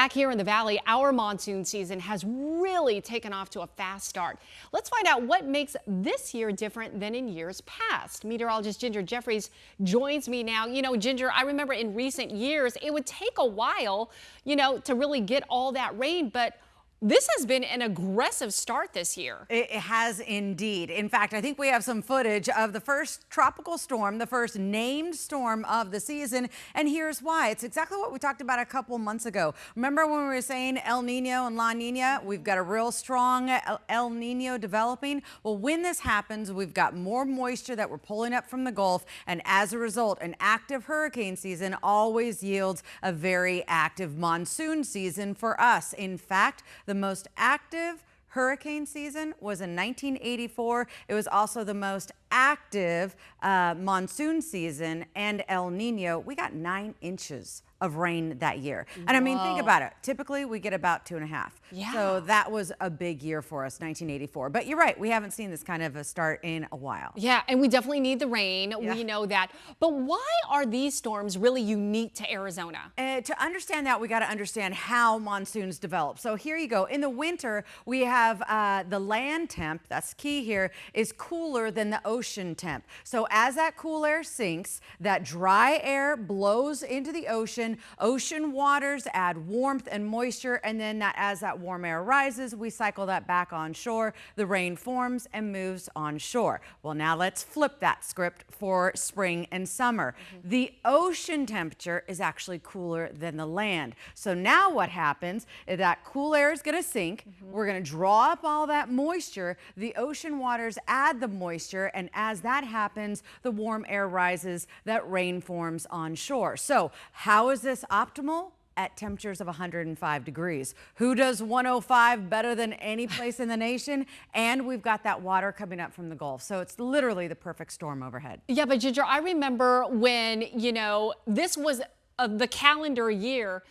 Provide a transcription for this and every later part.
Back here in the valley, our monsoon season has really taken off to a fast start. Let's find out what makes this year different than in years past. Meteorologist Ginger Jeffries joins me now. Ginger, I remember in recent years, it would take a while, to really get all that rain, but this has been an aggressive start this year. It has indeed. In fact, I think we have some footage of the first tropical storm, the first named storm of the season. And here's why. It's exactly what we talked about a couple months ago. Remember when we were saying El Nino and La Nina? We've got a real strong El Nino developing. Well, when this happens, we've got more moisture that we're pulling up from the Gulf. And as a result, an active hurricane season always yields a very active monsoon season for us. In fact, the most active hurricane season was in 1984. It was also the most active monsoon season, and El Nino, we got 9 inches of rain that year. And I mean, think about it. Typically, we get about 2.5. Yeah. So that was a big year for us, 1984. But you're right, we haven't seen this kind of a start in a while. Yeah, and we definitely need the rain. Yeah. We know that. But why are these storms really unique to Arizona? To understand that, we got to understand how monsoons develop. So here you go. In the winter, we have the land temp, that's key here, is cooler than the ocean temp. So as that cool air sinks, that dry air blows into the ocean. Ocean waters add warmth and moisture, and then as that warm air rises, we cycle that back on shore. The rain forms and moves on shore. Well, now let's flip that script for spring and summer. The ocean temperature is actually cooler than the land. So now what happens is that cool air is going to sink. We're going to draw up all that moisture. The ocean waters add the moisture, and as that happens, the warm air rises, that rain forms on shore. So how is this optimal? At temperatures of 105 degrees. Who does 105 better than any place in the nation? And we've got that water coming up from the Gulf. So it's literally the perfect storm overhead. Yeah, but Ginger, I remember when, this was the calendar year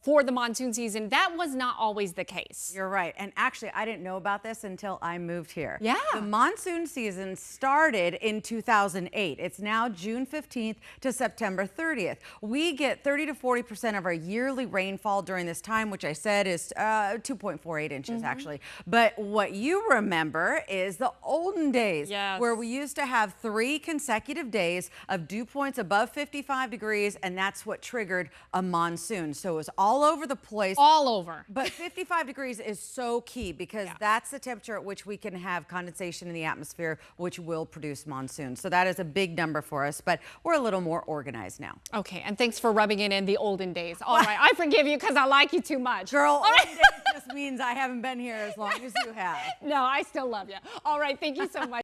for the monsoon season. That was not always the case. You're right. And actually, I didn't know about this until I moved here. Yeah. The monsoon season started in 2008. It's now June 15th to September 30th. We get 30 to 40% of our yearly rainfall during this time, which I said is 2.48 inches actually. But what you remember is the olden days, where we used to have 3 consecutive days of dew points above 55 degrees, and that's what triggered a monsoon. So it was all over the place. All over. But 55 degrees is so key because that's the temperature at which we can have condensation in the atmosphere, which will produce monsoons. So that is a big number for us, but we're a little more organized now. Okay, and thanks for rubbing it in the olden days. All right, I forgive you because I like you too much. Girl, olden days just means I haven't been here as long as you have. No, I still love you. All right, thank you so much.